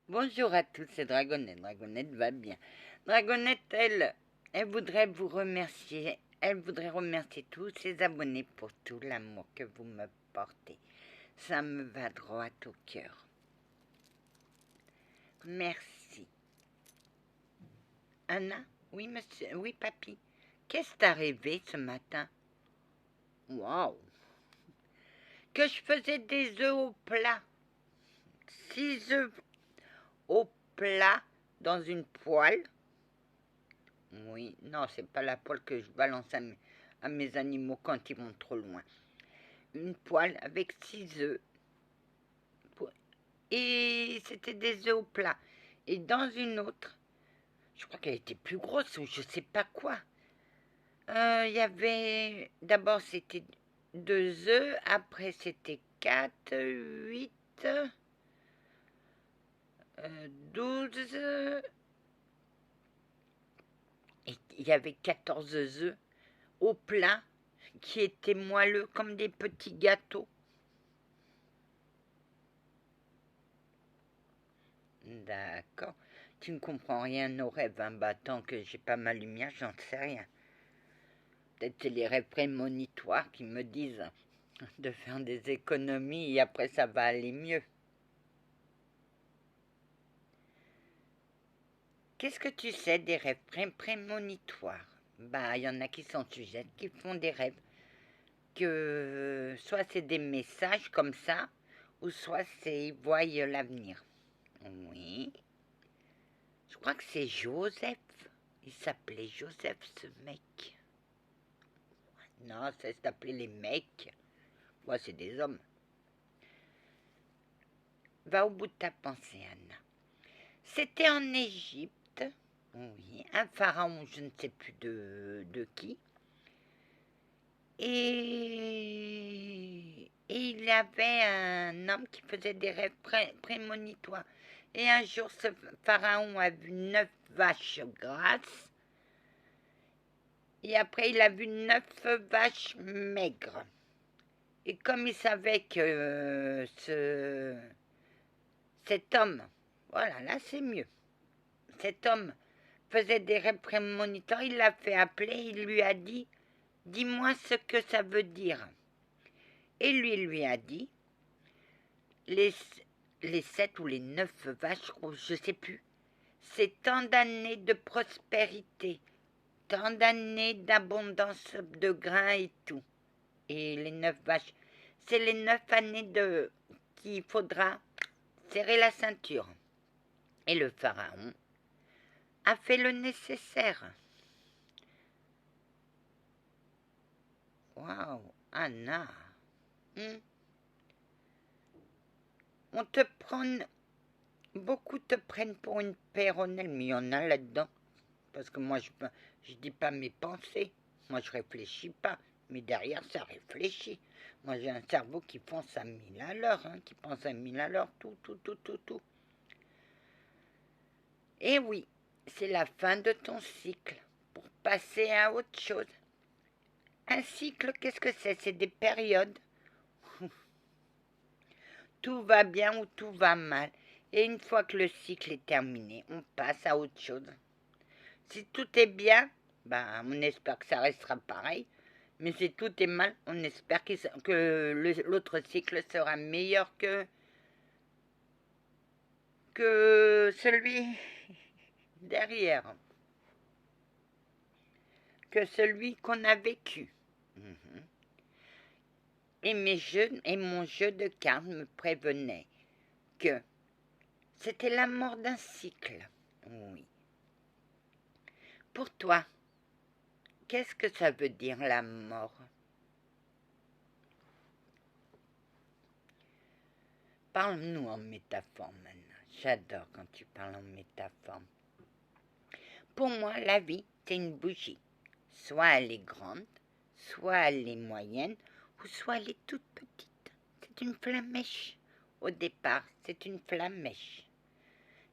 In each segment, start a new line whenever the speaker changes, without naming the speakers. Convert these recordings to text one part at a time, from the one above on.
Bonjour à tous, c'est Dragonette. Dragonette va bien. Dragonette, elle voudrait vous remercier. Elle voudrait remercier tous ses abonnés pour tout l'amour que vous me portez. Ça me va droit au cœur. Merci. Anna? Oui, monsieur. Oui, papy. Qu'est-ce qui t'est arrivé ce matin? Waouh! Que je faisais des œufs au plat. 6 œufs au plat dans une poêle. Oui, non, c'est pas la poêle que je balance à mes animaux quand ils vont trop loin. Une poêle avec 6 œufs. Et c'était des œufs au plat. Et dans une autre, je crois qu'elle était plus grosse ou je sais pas quoi. Il y avait. D'abord, c'était 2 œufs. Après, c'était 4, 8, 12. Et il y avait 14 œufs au plat qui étaient moelleux comme des petits gâteaux. D'accord. Tu ne comprends rien aux rêves, hein? Bah, tant que j'ai pas ma lumière, j'en sais rien. Peut-être c'est les rêves prémonitoires qui me disent de faire des économies et après ça va aller mieux. Qu'est-ce que tu sais des rêves prémonitoires? Bah, il y en a qui sont sujettes, qui font des rêves que soit c'est des messages comme ça, ou soit c'est ils voient l'avenir. Oui. Je crois que c'est Joseph. Il s'appelait Joseph, ce mec. Non, ça s'appelait les mecs. Moi, c'est des hommes. Va au bout de ta pensée, Anna. C'était en Égypte. Oui, un pharaon, je ne sais plus de qui. Et il avait un homme qui faisait des rêves prémonitoires. Et un jour, ce pharaon a vu 9 vaches grasses. Et après, il a vu 9 vaches maigres. Et comme il savait que cet homme, voilà, là c'est mieux, cet homme faisait des rêves prémonitoires, il l'a fait appeler, il lui a dit, dis-moi ce que ça veut dire. Et lui a dit, les 7 ou les 9 vaches, je ne sais plus, c'est tant d'années de prospérité, tant d'années d'abondance de grains et tout. Et les 9 vaches, c'est les 9 années qu'il faudra serrer la ceinture. Et le pharaon a fait le nécessaire. Waouh, Anna. On te prend. Beaucoup te prennent pour une péronnelle, mais il y en a là-dedans. Parce que moi, je dis pas mes pensées. Moi, je réfléchis pas. Mais derrière, ça réfléchit. Moi, j'ai un cerveau qui pense à 1000 à l'heure, hein, qui pense à 1000 à l'heure, tout. Et oui, c'est la fin de ton cycle pour passer à autre chose. Un cycle, qu'est-ce que c'est? C'est des périodes. Tout va bien ou tout va mal. Et une fois que le cycle est terminé, on passe à autre chose. Si tout est bien, ben, on espère que ça restera pareil. Mais si tout est mal, on espère que l'autre cycle sera meilleur que celui derrière, que celui qu'on a vécu. Et mon jeu de cartes me prévenait que c'était la mort d'un cycle. Oui. Pour toi, qu'est-ce que ça veut dire la mort? Parle-nous en métaphore maintenant. J'adore quand tu parles en métaphore. Pour moi, la vie, c'est une bougie. Soit elle est grande, soit elle est moyenne, ou soit elle est toute petite. C'est une flammèche. Au départ, c'est une flammèche.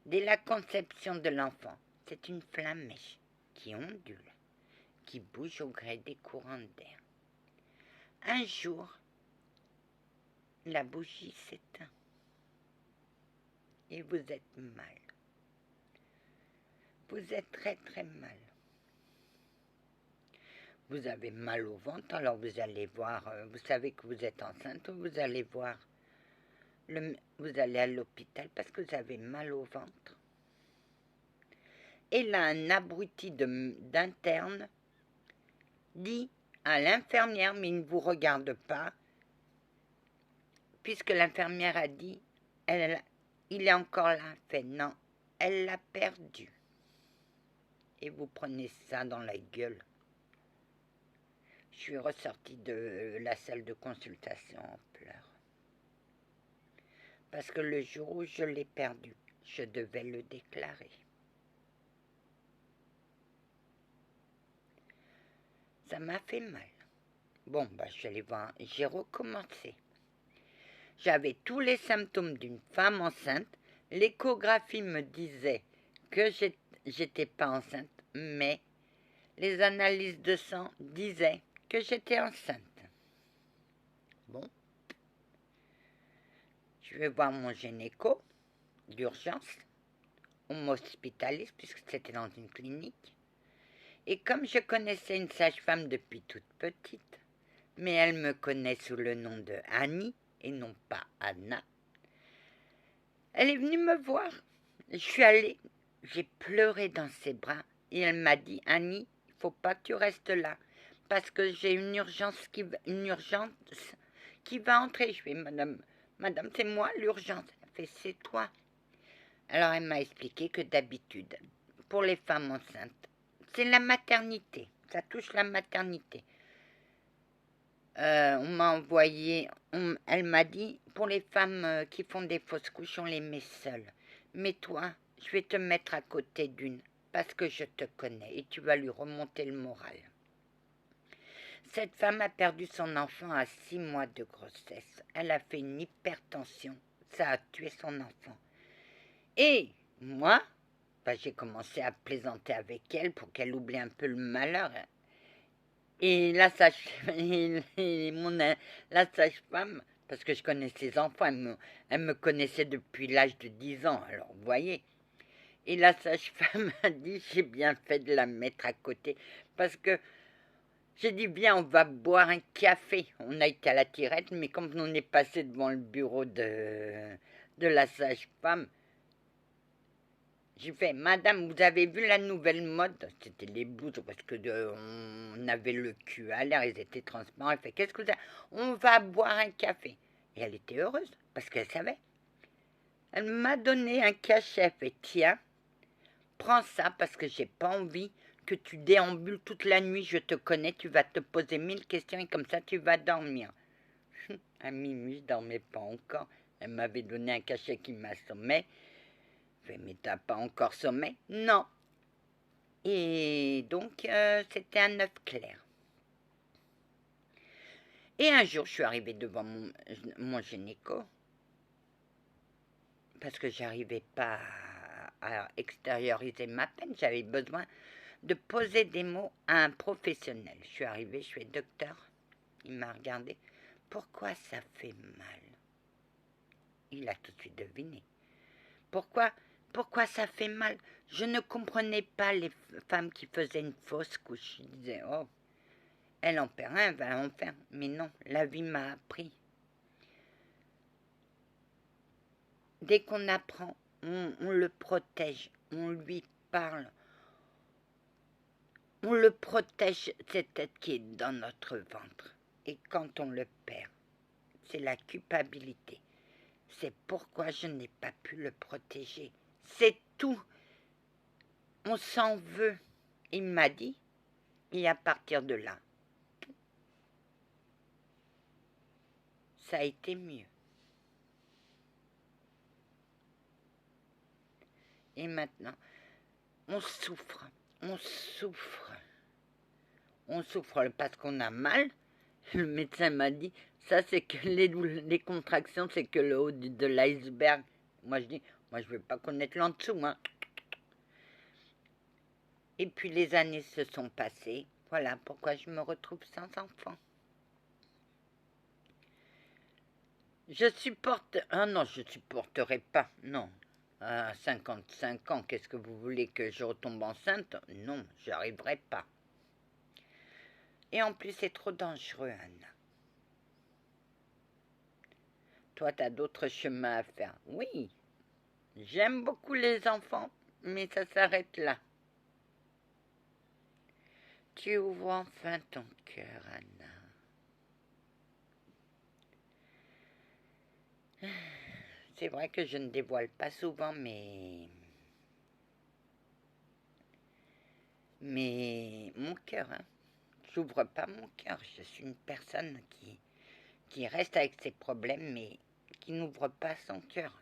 Dès la conception de l'enfant, c'est une flammèche qui ondule, qui bouge au gré des courants d'air. Un jour, la bougie s'éteint. et vous êtes mal. Vous êtes très très mal. Vous avez mal au ventre, alors vous allez voir, vous savez que vous êtes enceinte, vous allez voir, vous allez à l'hôpital parce que vous avez mal au ventre. Et là, un abruti d'interne dit à l'infirmière, mais il ne vous regarde pas, puisque l'infirmière a dit, il est encore là, fait non, elle l'a perdu. Et vous prenez ça dans la gueule. Je suis ressortie de la salle de consultation en pleurs. Parce que le jour où je l'ai perdu, je devais le déclarer. Ça m'a fait mal. Bon, je suis allée voir, j'ai recommencé. J'avais tous les symptômes d'une femme enceinte. L'échographie me disait que j'étais pas enceinte, mais les analyses de sang disaient que j'étais enceinte. Bon. Je vais voir mon gynéco d'urgence. On m'hospitalise puisque c'était dans une clinique. Et comme je connaissais une sage-femme depuis toute petite, mais elle me connaît sous le nom de Annie et non pas Anna, elle est venue me voir. Je suis allée, j'ai pleuré dans ses bras et elle m'a dit « Annie, il ne faut pas que tu restes là parce que j'ai une urgence qui va entrer. » Je fais « Madame, c'est moi l'urgence. » Elle fait « C'est toi. » Alors elle m'a expliqué que d'habitude, pour les femmes enceintes, c'est la maternité, ça touche la maternité. On m'a envoyé, elle m'a dit, pour les femmes qui font des fausses couches, on les met seules. Mais toi, je vais te mettre à côté d'une, parce que je te connais, et tu vas lui remonter le moral. Cette femme a perdu son enfant à 6 mois de grossesse. Elle a fait une hypertension, ça a tué son enfant. Et moi, j'ai commencé à plaisanter avec elle pour qu'elle oublie un peu le malheur. Et la sage-femme, parce que je connais ses enfants, elle me connaissait depuis l'âge de 10 ans, alors vous voyez. Et la sage-femme a dit, j'ai bien fait de la mettre à côté, parce que j'ai dit, viens, on va boire un café. On a été à la tirette, mais quand on est passé devant le bureau de la sage-femme, j'ai fait, madame, vous avez vu la nouvelle mode? C'était les blouses, parce que on avait le cul à l'air, ils étaient transparents. Elle fait, qu'est-ce que vous avez? On va boire un café. Et elle était heureuse, parce qu'elle savait. Elle m'a donné un cachet, elle fait, tiens, prends ça, parce que j'ai pas envie que tu déambules toute la nuit, je te connais, tu vas te poser 1000 questions, et comme ça, tu vas dormir. À minuit, je dormais pas encore. Elle m'avait donné un cachet qui m'assommait. Mais t'as pas encore sommeil? Non. Et donc, c'était un œuf clair. Et un jour, je suis arrivée devant mon gynéco, parce que j'arrivais pas à extérioriser ma peine. J'avais besoin de poser des mots à un professionnel. Je suis arrivée, je fais « Docteur », il m'a regardé. « Pourquoi ça fait mal ?» Il a tout de suite deviné. Pourquoi ça fait mal? Je ne comprenais pas les femmes qui faisaient une fausse couche. Je disais, oh, elle en perd un, elle va en faire. Mais non, la vie m'a appris. Dès qu'on apprend, on le protège, on lui parle. On le protège, cette tête qui est dans notre ventre. Et quand on le perd, c'est la culpabilité. C'est pourquoi je n'ai pas pu le protéger. C'est tout. On s'en veut. Il m'a dit, et à partir de là, ça a été mieux. Et maintenant, on souffre parce qu'on a mal. Le médecin m'a dit, ça c'est que les contractions, c'est que le haut de l'iceberg. Moi je dis, moi je ne veux pas connaître l'en dessous, hein. Et puis les années se sont passées. Voilà pourquoi je me retrouve sans enfant. Je supporte... Ah non, je supporterai pas, non. À 55 ans, qu'est-ce que vous voulez, que je retombe enceinte? Non, j'arriverai pas. Et en plus, c'est trop dangereux, Anna. Toi, tu as d'autres chemins à faire. Oui, j'aime beaucoup les enfants, mais ça s'arrête là. Tu ouvres enfin ton cœur, Anna. C'est vrai que je ne dévoile pas souvent mais mon cœur, hein. J'ouvre pas mon cœur. Je suis une personne qui reste avec ses problèmes, mais qui n'ouvre pas son cœur.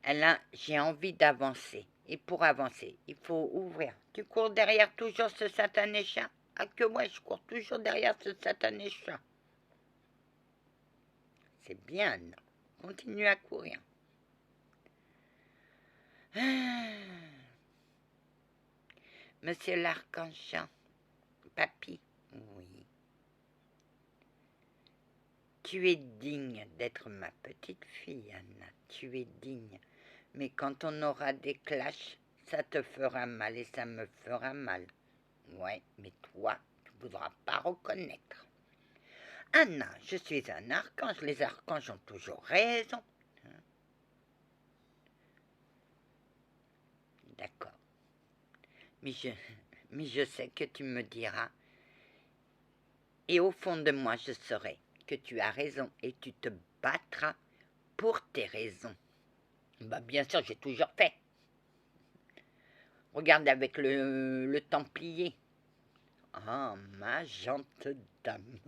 Alain, j'ai envie d'avancer. Et pour avancer, il faut ouvrir. Tu cours derrière toujours ce satané chat? Ah que moi, je cours toujours derrière ce satané chat. C'est bien, Anna. Continue à courir. Monsieur l'archange, papy, oui. Tu es digne d'être ma petite fille, Anna. Tu es digne. Mais quand on aura des clashs, ça te fera mal et ça me fera mal. Ouais, mais toi, tu ne voudras pas reconnaître. Anna, je suis un archange. Les archanges ont toujours raison. D'accord. Mais je sais que tu me diras. Et au fond de moi, je saurai que tu as raison et tu te battras pour tes raisons. Bah bien sûr, j'ai toujours fait. Regarde avec le Templier. Ah, ma gente dame.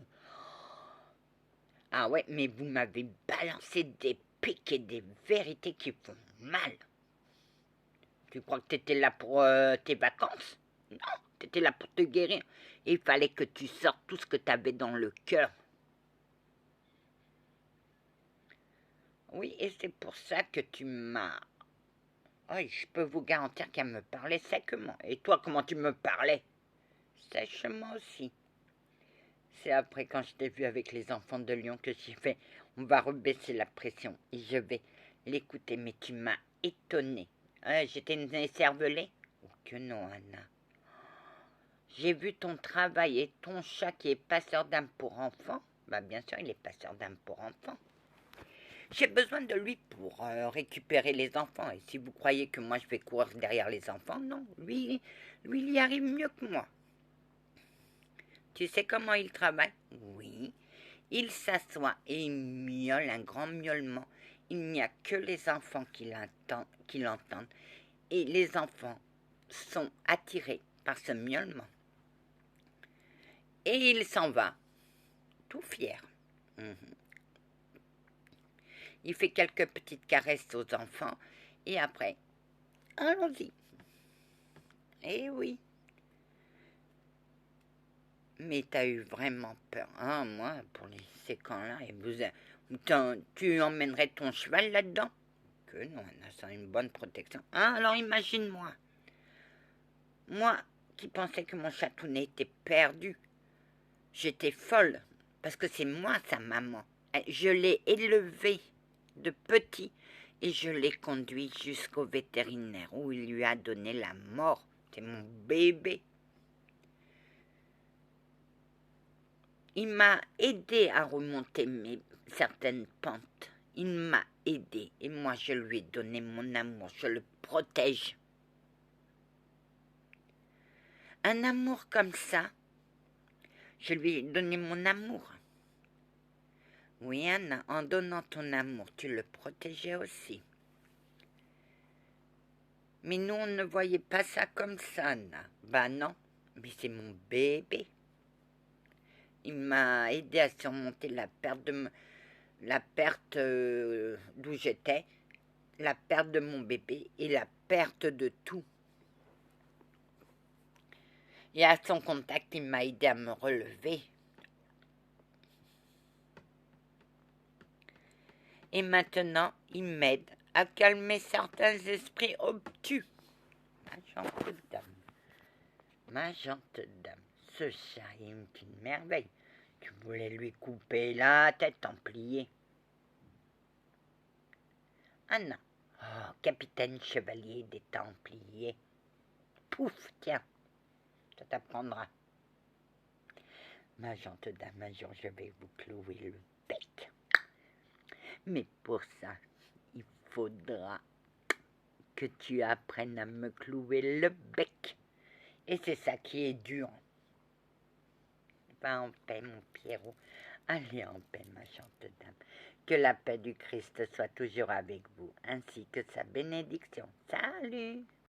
Ah ouais, mais vous m'avez balancé des pics et des vérités qui font mal. Tu crois que t'étais là pour tes vacances? Non, t'étais là pour te guérir. Il fallait que tu sortes tout ce que t'avais dans le cœur. Oui, et c'est pour ça que tu m'as... Oh, je peux vous garantir qu'elle me parlait sèchement. Et toi, comment tu me parlais? Sèchement aussi. C'est après, quand je t'ai vu avec les enfants de Lyon, que j'ai fait, on va rebaisser la pression et je vais l'écouter. Mais tu m'as étonnée. J'étais une écervelée? Oh que non, Anna. J'ai vu ton travail et ton chat qui est passeur d'âme pour enfants. Bah bien sûr, il est passeur d'âme pour enfants. J'ai besoin de lui pour récupérer les enfants. Et si vous croyez que moi je vais courir derrière les enfants, non. Lui il y arrive mieux que moi. Tu sais comment il travaille? Oui. Il s'assoit et il miaule un grand miaulement. Il n'y a que les enfants qui l'entendent. Et les enfants sont attirés par ce miaulement. Et il s'en va, tout fier. Il fait quelques petites caresses aux enfants. Et après, allons-y. Eh oui. Mais t'as eu vraiment peur, hein, moi, pour ces camps-là. Et tu emmènerais ton cheval là-dedans? Que non, ça a une bonne protection. Ah, alors imagine-moi. Moi, qui pensais que mon chatounet était perdu. J'étais folle, parce que c'est moi sa maman. Je l'ai élevé de petit et je l'ai conduit jusqu'au vétérinaire où il lui a donné la mort. C'est mon bébé. Il m'a aidé à remonter certaines pentes. Il m'a aidé et moi je lui ai donné mon amour. Je le protège. Un amour comme ça, je lui ai donné mon amour. Oui, Anna, en donnant ton amour, tu le protégeais aussi. Mais nous, on ne voyait pas ça comme ça, Anna. Bah non, mais c'est mon bébé. Il m'a aidé à surmonter la perte d'où j'étais, la perte de mon bébé et la perte de tout. Et à son contact, il m'a aidé à me relever. Et maintenant, il m'aide à calmer certains esprits obtus. Ma gentille dame. Ma gentille dame. Ce chat est une merveille. Tu voulais lui couper la tête en plié. Anna, Oh, capitaine chevalier des Templiers. Pouf, tiens, ça t'apprendra. Ma gente dame, un jour je vais vous clouer le bec. Mais pour ça, il faudra que tu apprennes à me clouer le bec. Et c'est ça qui est dur. Va en paix, mon Pierrot. Allez en paix, ma gente dame. Que la paix du Christ soit toujours avec vous, ainsi que sa bénédiction. Salut!